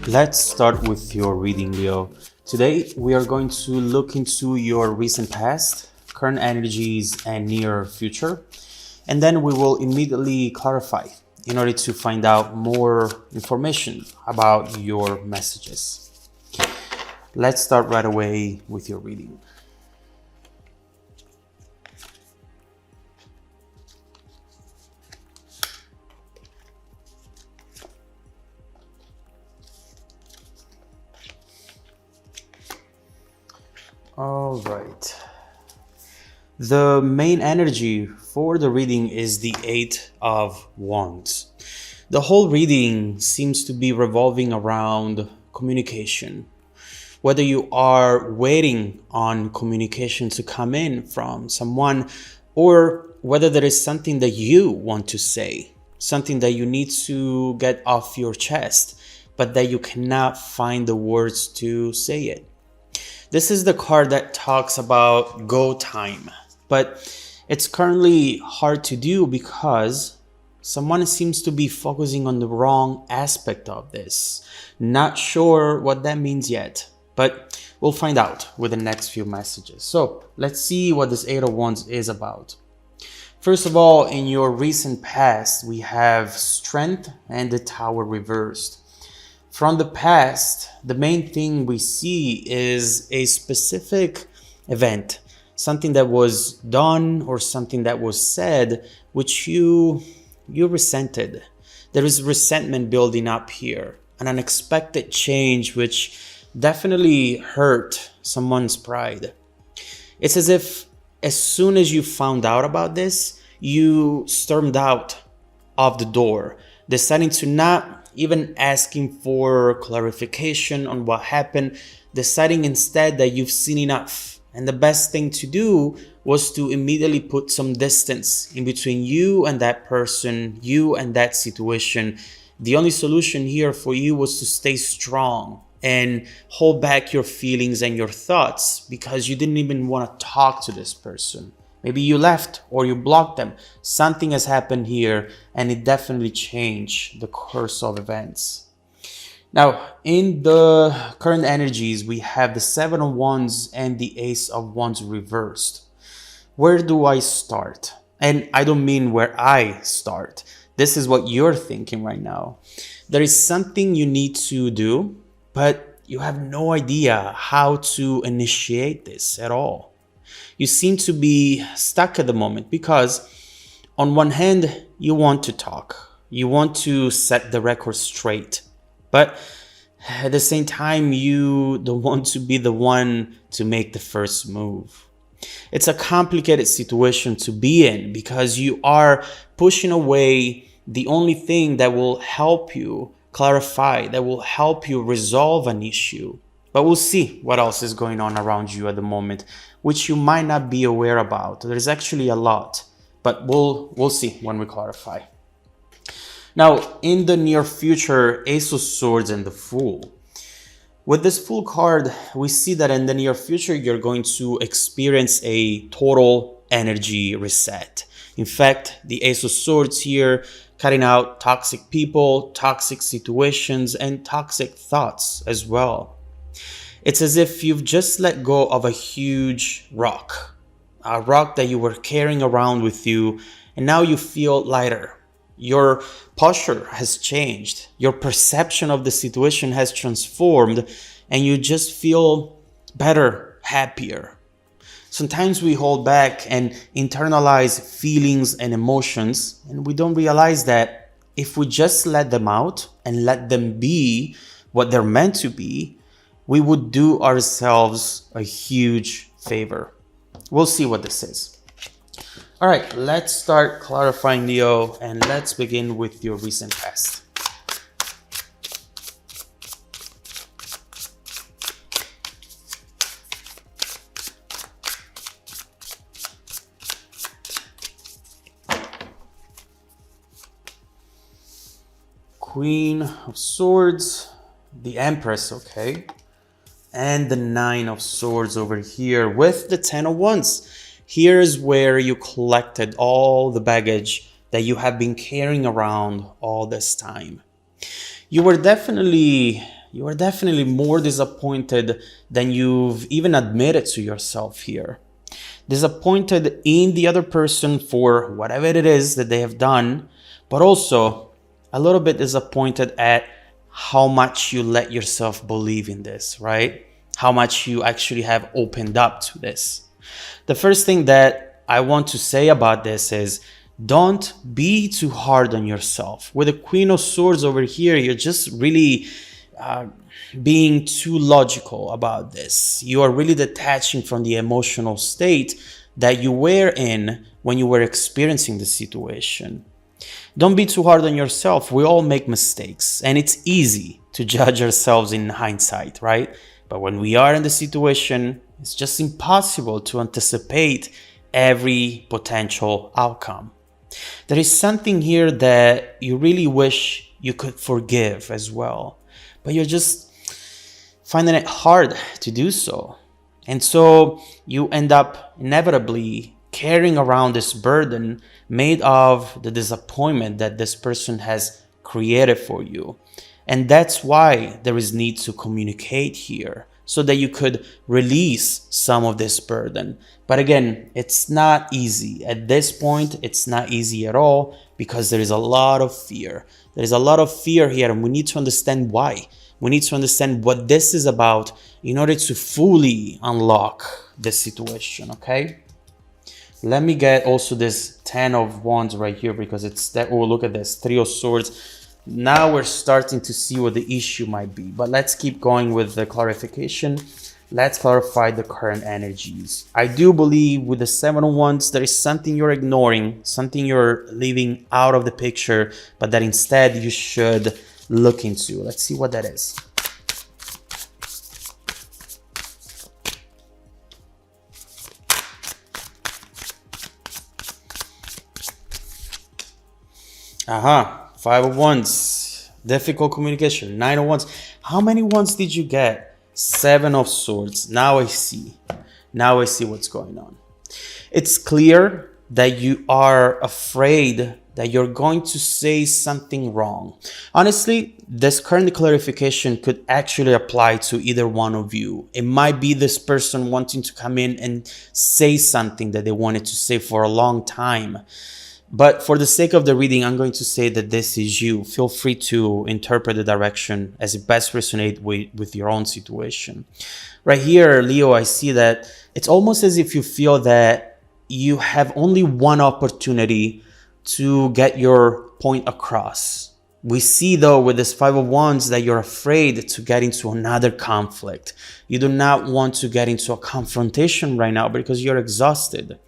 Let's start with your reading, Leo. Today, we are going to look into your recent past, current energies, and near future. And then we will immediately clarify in order to find out more information about your messages. Let's start right away with your reading. All right. The main energy for the reading is the Eight of Wands. The whole reading seems to be revolving around communication. Whether you are waiting on communication to come in from someone, or whether there is something that you want to say, something that you need to get off your chest, but that you cannot find the words to say it. This is the card that talks about go time, but it's currently hard to do because someone seems to be focusing on the wrong aspect of this. Not sure what that means yet, but we'll find out with the next few messages. So let's see what this Eight of Wands is about. First of all, in your recent past, we have Strength and the Tower reversed. From the past, the main thing we see is a specific event, something that was done or something that was said, which you resented. There is resentment building up here, an unexpected change which definitely hurt someone's pride. It's as if as soon as you found out about this, you stormed out of the door, deciding to not even asking for clarification on what happened, deciding instead that you've seen enough. And the best thing to do was to immediately put some distance in between you and that person, you and that situation. The only solution here for you was to stay strong and hold back your feelings and your thoughts because you didn't even want to talk to this person. Maybe you left or you blocked them. Something has happened here and it definitely changed the course of events. Now, in the current energies, we have the Seven of Wands and the Ace of Wands reversed. Where do I start? And I don't mean where I start. This is what you're thinking right now. There is something you need to do, but you have no idea how to initiate this at all. You seem to be stuck at the moment because on one hand, you want to talk. You want to set the record straight. But at the same time, you don't want to be the one to make the first move. It's a complicated situation to be in because you are pushing away the only thing that will help you clarify, that will help you resolve an issue. But we'll see what else is going on around you at the moment, which you might not be aware about. There's actually a lot, but we'll see when we clarify. Now, in the near future, Ace of Swords and the Fool. With this Fool card, we see that in the near future, you're going to experience a total energy reset. In fact, the Ace of Swords here, cutting out toxic people, toxic situations, and toxic thoughts as well. It's as if you've just let go of a huge rock, a rock that you were carrying around with you, and now you feel lighter. Your posture has changed. Your perception of the situation has transformed, and you just feel better, happier. Sometimes we hold back and internalize feelings and emotions, and we don't realize that if we just let them out and let them be what they're meant to be, we would do ourselves a huge favor. We'll see what this is. All right, let's start clarifying, Leo, and let's begin with your recent past. Queen of Swords, the Empress, okay? And the Nine of Swords over here with the Ten of Wands. Here's where you collected all the baggage that you have been carrying around all this time. You were definitely You are definitely more disappointed than you've even admitted to yourself here. Disappointed in the other person for whatever it is that they have done, but also a little bit disappointed at how much you let yourself believe in this, right? How much you actually have opened up to this. The first thing that I want to say about this is don't be too hard on yourself. With the Queen of Swords over here, you're just really being too logical about this. You are really detaching from the emotional state that you were in when you were experiencing the situation. Don't be too hard on yourself. We all make mistakes, and it's easy to judge ourselves in hindsight, right? But when we are in the situation, it's just impossible to anticipate every potential outcome. There is something here that you really wish you could forgive as well, but you're just finding it hard to do so. And so you end up inevitably carrying around this burden made of the disappointment that this person has created for you. And that's why there is need to communicate here so that you could release some of this burden. But again, it's not easy. At this point, it's not easy at all because there is a lot of fear. There is a lot of fear here, and we need to understand why. We need to understand what this is about in order to fully unlock this situation, okay? Let me get also this 10 of Wands right here because it's that. Oh, look at this, 3 of Swords. Now we're starting to see what the issue might be, but let's keep going with the clarification. Let's clarify the current energies. I do believe with the 7 of Wands, there is something you're ignoring, something you're leaving out of the picture, but that instead you should look into. Let's see what that is. Aha, 5 of Wands, difficult communication. 9 of Wands. How many Wands did you get? 7 of Swords. Now I see. Now I see what's going on. It's clear that you are afraid that you're going to say something wrong. Honestly, this current clarification could actually apply to either one of you. It might be this person wanting to come in and say something that they wanted to say for a long time. But for the sake of the reading, I'm going to say that this is you. Feel free to interpret the direction as it best resonates with your own situation. Right here, Leo, I see that it's almost as if you feel that you have only one opportunity to get your point across. We see, though, with this 5 of Wands that you're afraid to get into another conflict. You do not want to get into a confrontation right now because you're exhausted.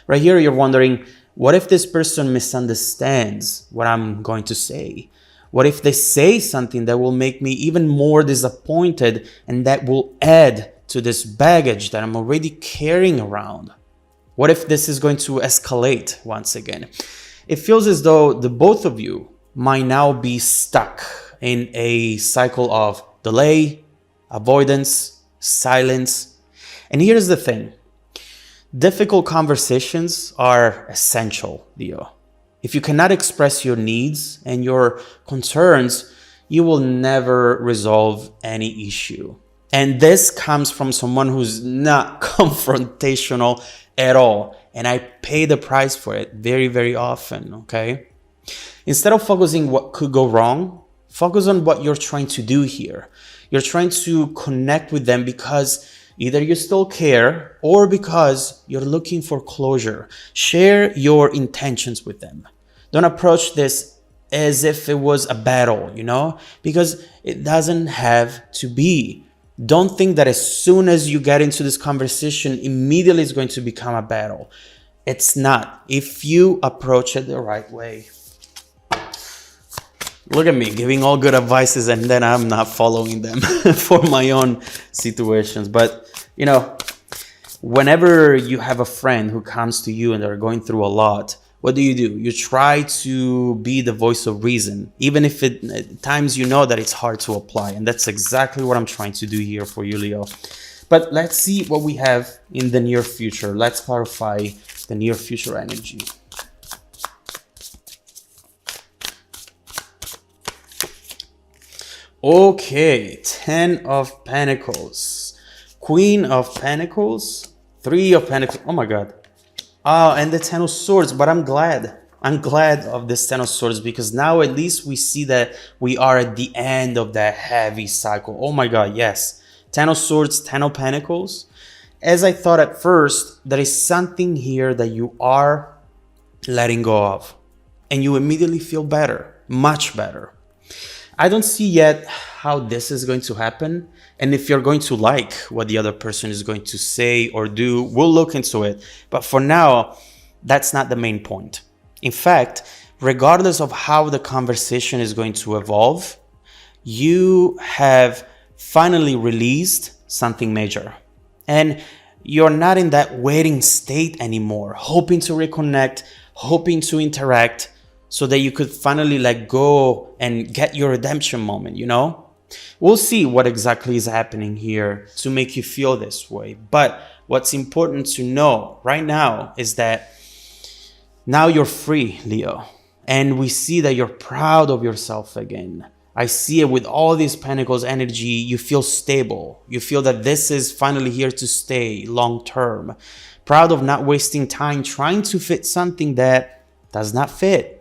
Right here, you're wondering, what if this person misunderstands what I'm going to say? What if they say something that will make me even more disappointed and that will add to this baggage that I'm already carrying around? What if this is going to escalate once again? It feels as though the both of you might now be stuck in a cycle of delay, avoidance, silence. And here's the thing. Difficult conversations are essential, Leo. If you cannot express your needs and your concerns, you will never resolve any issue. And this comes from someone who's not confrontational at all. And I pay the price for it very, very often, okay? Instead of focusing what could go wrong, focus on what you're trying to do here. You're trying to connect with them because either you still care or because you're looking for closure. Share your intentions with them. Don't approach this as if it was a battle, because it doesn't have to be. Don't think that as soon as you get into this conversation, immediately it's going to become a battle. It's not. If you approach it the right way. Look at me giving all good advices and then I'm not following them for my own situations. But, whenever you have a friend who comes to you and they're going through a lot, what do? You try to be the voice of reason, even if at times you know that it's hard to apply. And that's exactly what I'm trying to do here for you, Leo. But let's see what we have in the near future. Let's clarify the near future energy. Okay, 10 of Pentacles, Queen of Pentacles, 3 of Pentacles. Oh my God. Oh, and the 10 of Swords, but I'm glad. I'm glad of this 10 of Swords because now at least we see that we are at the end of that heavy cycle. Oh my God, yes. 10 of Swords, 10 of Pentacles. As I thought at first, there is something here that you are letting go of. And you immediately feel better, much better. I don't see yet how this is going to happen. And if you're going to like what the other person is going to say or do, we'll look into it. But for now, that's not the main point. In fact, regardless of how the conversation is going to evolve, you have finally released something major. And you're not in that waiting state anymore, hoping to reconnect, hoping to interact, so that you could finally let go and get your redemption moment, you know? We'll see what exactly is happening here to make you feel this way. But what's important to know right now is that now you're free, Leo. And we see that you're proud of yourself again. I see it with all these Pentacles energy. You feel stable. You feel that this is finally here to stay long term. Proud of not wasting time trying to fit something that does not fit.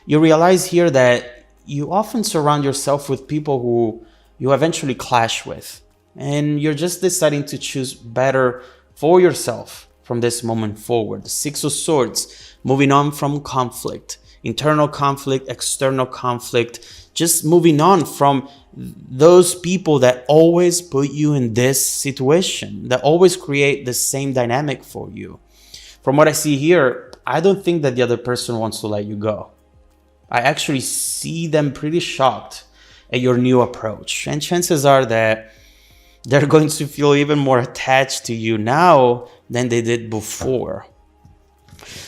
You realize here that you often surround yourself with people who you eventually clash with. And you're just deciding to choose better for yourself from this moment forward. The 6 of Swords, moving on from conflict, internal conflict, external conflict, just moving on from those people that always put you in this situation, that always create the same dynamic for you. From what I see here, I don't think that the other person wants to let you go. I actually see them pretty shocked at your new approach. And chances are that they're going to feel even more attached to you now than they did before.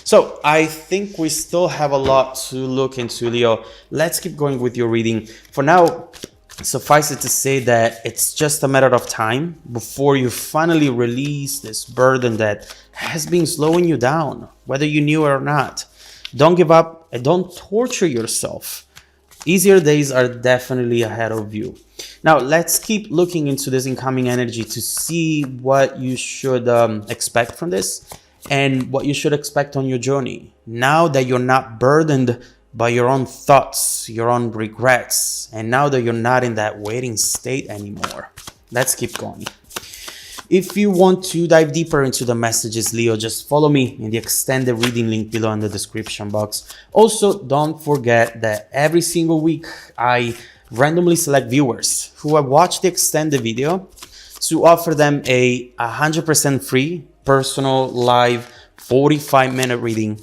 So I think we still have a lot to look into, Leo. Let's keep going with your reading. For now, suffice it to say that it's just a matter of time before you finally release this burden that has been slowing you down, whether you knew it or not. Don't give up and don't torture yourself. Easier days are definitely ahead of you. Now, let's keep looking into this incoming energy to see what you should expect from this and what you should expect on your journey. Now that you're not burdened by your own thoughts, your own regrets, and now that you're not in that waiting state anymore. Let's keep going. If you want to dive deeper into the messages, Leo, just follow me in the extended reading link below in the description box. Also, don't forget that every single week I randomly select viewers who have watched the extended video to offer them a 100% free personal live 45-minute reading.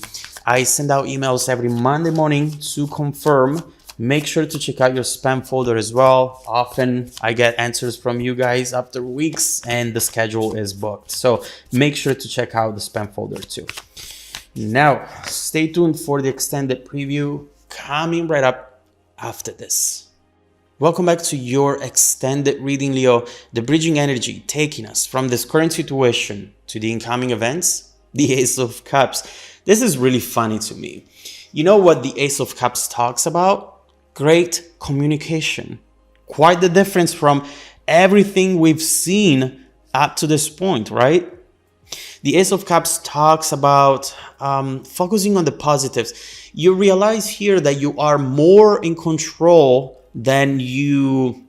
I send out emails every Monday morning to confirm. Make sure to check out your spam folder as well. Often I get answers from you guys after weeks and the schedule is booked. So make sure to check out the spam folder too. Now, stay tuned for the extended preview coming right up after this. Welcome back to your extended reading, Leo. The bridging energy taking us from this current situation to the incoming events, the Ace of Cups. This is really funny to me. You know what the Ace of Cups talks about? Great communication. Quite the difference from everything we've seen up to this point, right? The Ace of Cups talks about focusing on the positives. You realize here that you are more in control than you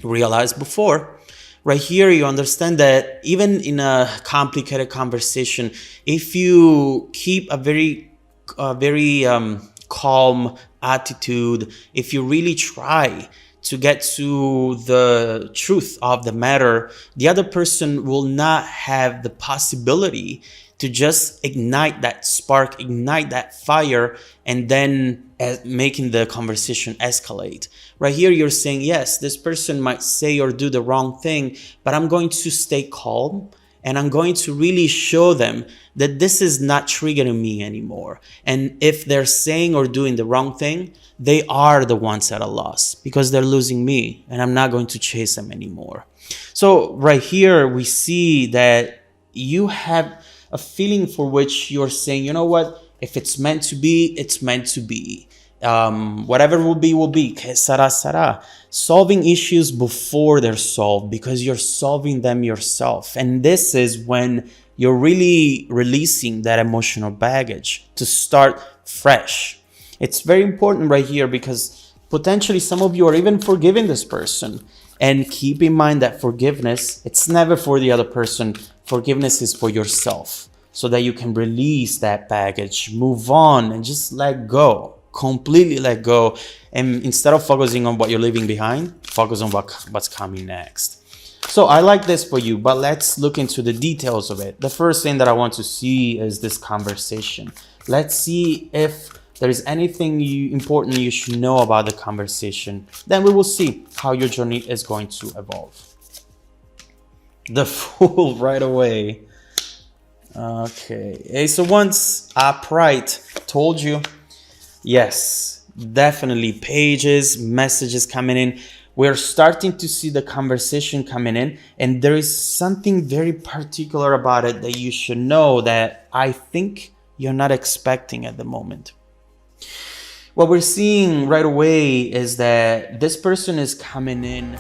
realized before. Right here, you understand that even in a complicated conversation, if you keep a very calm attitude, if you really try to get to the truth of the matter, the other person will not have the possibility to just ignite that spark, ignite that fire, and then making the conversation escalate. Right here, you're saying, yes, this person might say or do the wrong thing, but I'm going to stay calm and I'm going to really show them that this is not triggering me anymore. And if they're saying or doing the wrong thing, they are the ones at a loss because they're losing me and I'm not going to chase them anymore. So right here, we see that you have a feeling for which you're saying, you know what? If it's meant to be, it's meant to be. Whatever will be. Que sara sara. Solving issues before they're solved, because you're solving them yourself. And this is when you're really releasing that emotional baggage to start fresh. It's very important right here, because potentially some of you are even forgiving this person. And keep in mind that forgiveness, it's never for the other person. Forgiveness is for yourself, so that you can release that baggage, move on, and just let go, completely let go. And instead of focusing on what you're leaving behind, focus on what's coming next. So I like this for you, but let's look into the details of it. The first thing that I want to see is this conversation. Let's see if there is anything important you should know about the conversation. Then we will see how your journey is going to evolve. The Fool right away. Okay, Ace of Wands, upright. Told you. Yes, definitely pages, messages coming in. We're starting to see the conversation coming in, and there is something very particular about it that you should know that I think you're not expecting at the moment. What we're seeing right away is that this person is coming in